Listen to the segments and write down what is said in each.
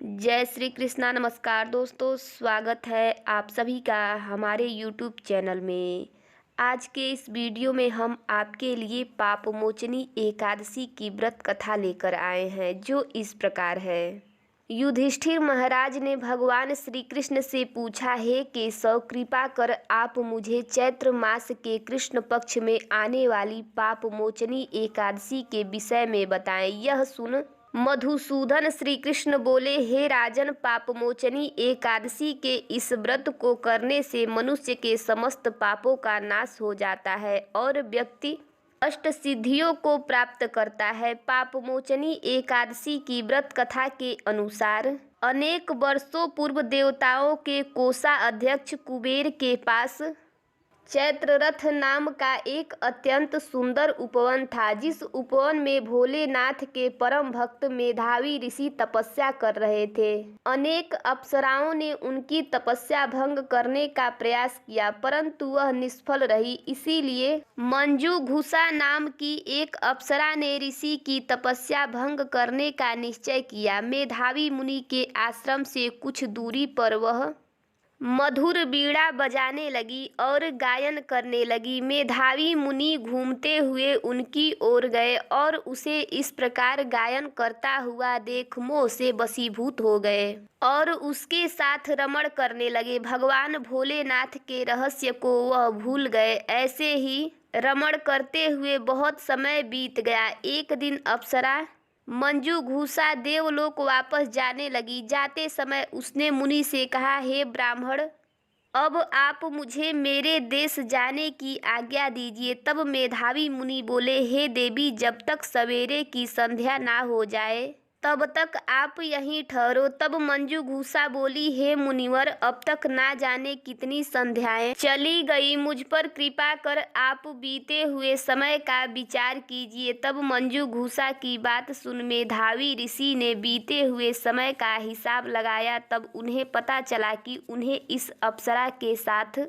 जय श्री कृष्णा। नमस्कार दोस्तों, स्वागत है आप सभी का हमारे YouTube चैनल में। आज के इस वीडियो में हम आपके लिए पापमोचनी एकादशी की व्रत कथा लेकर आए हैं, जो इस प्रकार है। युधिष्ठिर महाराज ने भगवान श्री कृष्ण से पूछा, हे केशव, कृपा कर आप मुझे चैत्र मास के कृष्ण पक्ष में आने वाली पापमोचनी एकादशी के विषय में बताएं। यह सुन मधुसूदन श्री कृष्ण बोले, हे राजन, पापमोचनी एकादशी के इस व्रत को करने से मनुष्य के समस्त पापों का नाश हो जाता है और व्यक्ति अष्ट सिद्धियों को प्राप्त करता है। पापमोचनी एकादशी की व्रत कथा के अनुसार अनेक वर्षों पूर्व देवताओं के कोषाध्यक्ष कुबेर के पास चैत्ररथ नाम का एक अत्यंत सुंदर उपवन था, जिस उपवन में भोलेनाथ के परम भक्त मेधावी ऋषि तपस्या कर रहे थे। अनेक अप्सराओं ने उनकी तपस्या भंग करने का प्रयास किया, परंतु वह निष्फल रही। इसीलिए मंजूघुसा नाम की एक अप्सरा ने ऋषि की तपस्या भंग करने का निश्चय किया। मेधावी मुनि के आश्रम से कुछ दूरी पर वह मधुर बीड़ा बजाने लगी और गायन करने लगी। मेधावी मुनि घूमते हुए उनकी ओर गए और उसे इस प्रकार गायन करता हुआ देख मोह से वशीभूत हो गए और उसके साथ रमण करने लगे। भगवान भोलेनाथ के रहस्य को वह भूल गए। ऐसे ही रमण करते हुए बहुत समय बीत गया। एक दिन अप्सरा मंजूघुसा देवलोक वापस जाने लगी। जाते समय उसने मुनि से कहा, हे ब्राह्मण, अब आप मुझे मेरे देश जाने की आज्ञा दीजिए। तब मेधावी मुनि बोले, हे देवी, जब तक सवेरे की संध्या ना हो जाए तब तक आप यहीं ठहरो। तब मंजूघुसा बोली, हे मुनिवर, अब तक ना जाने कितनी संध्याएं चली गई, मुझ पर कृपा कर आप बीते हुए समय का विचार कीजिए। तब मंजूघुसा की बात सुन मेधावी ऋषि ने बीते हुए समय का हिसाब लगाया। तब उन्हें पता चला कि उन्हें इस अप्सरा के साथ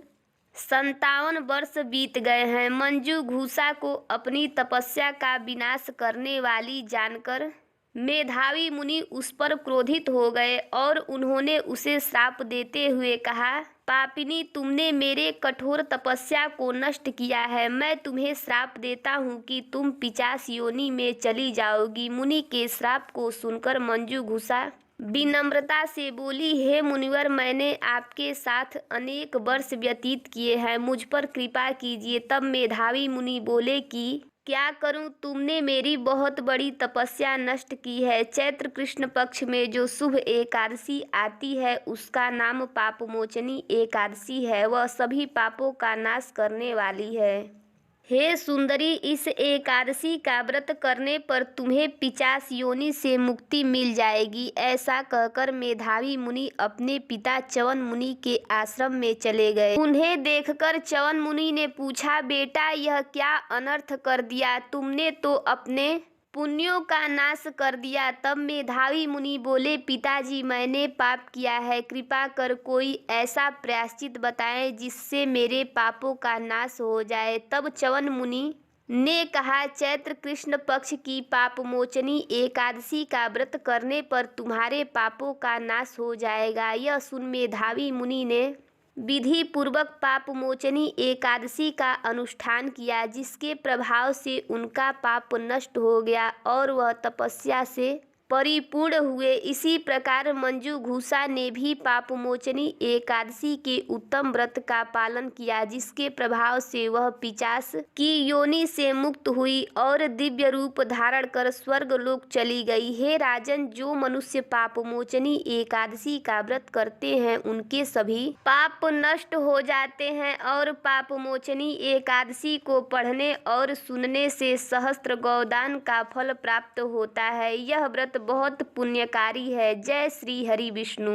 57 वर्ष बीत गए हैं। मंजूघुसा को अपनी तपस्या का विनाश करने वाली जानकर मेधावी मुनि उस पर क्रोधित हो गए और उन्होंने उसे श्राप देते हुए कहा, पापिनी, तुमने मेरे कठोर तपस्या को नष्ट किया है। मैं तुम्हें श्राप देता हूँ कि तुम पिशाच योनि में चली जाओगी। मुनि के श्राप को सुनकर मंजूघुसा विनम्रता से बोली, हे मुनिवर, मैंने आपके साथ अनेक वर्ष व्यतीत किए हैं, मुझ पर कृपा कीजिए। तब मेधावी मुनि बोले कि क्या करूं, तुमने मेरी बहुत बड़ी तपस्या नष्ट की है। चैत्र कृष्ण पक्ष में जो शुभ एकादशी आती है उसका नाम पापमोचनी एकादशी है। वह सभी पापों का नाश करने वाली है। हे सुंदरी, इस एकादशी का व्रत करने पर तुम्हें पिशाच योनि से मुक्ति मिल जाएगी। ऐसा कहकर मेधावी मुनि अपने पिता च्यवन मुनि के आश्रम में चले गए। उन्हें देखकर च्यवन मुनि ने पूछा, बेटा, यह क्या अनर्थ कर दिया? तुमने तो अपने पुण्यों का नाश कर दिया। तब मेधावी मुनि बोले, पिताजी, मैंने पाप किया है, कृपा कर कोई ऐसा प्रायश्चित बताएं जिससे मेरे पापों का नाश हो जाए। तब च्यवन मुनि ने कहा, चैत्र कृष्ण पक्ष की पापमोचनी एकादशी का व्रत करने पर तुम्हारे पापों का नाश हो जाएगा। यह सुन मेधावी मुनि ने विधि पूर्वक पापमोचनी एकादशी का अनुष्ठान किया, जिसके प्रभाव से उनका पाप नष्ट हो गया और वह तपस्या से परिपूर्ण हुए। इसी प्रकार मंजूघुसा ने भी पापमोचनी एकादशी के उत्तम व्रत का पालन किया, जिसके प्रभाव से वह पिशाच की योनि से मुक्त हुई और दिव्य रूप धारण कर स्वर्ग लोक चली गई। हे राजन, जो मनुष्य पापमोचनी एकादशी का व्रत करते हैं उनके सभी पाप नष्ट हो जाते हैं और पापमोचनी एकादशी को पढ़ने और सुनने से सहस्त्र गौदान का फल प्राप्त होता है। यह व्रत बहुत पुण्यकारी है। जय श्री हरि विष्णु।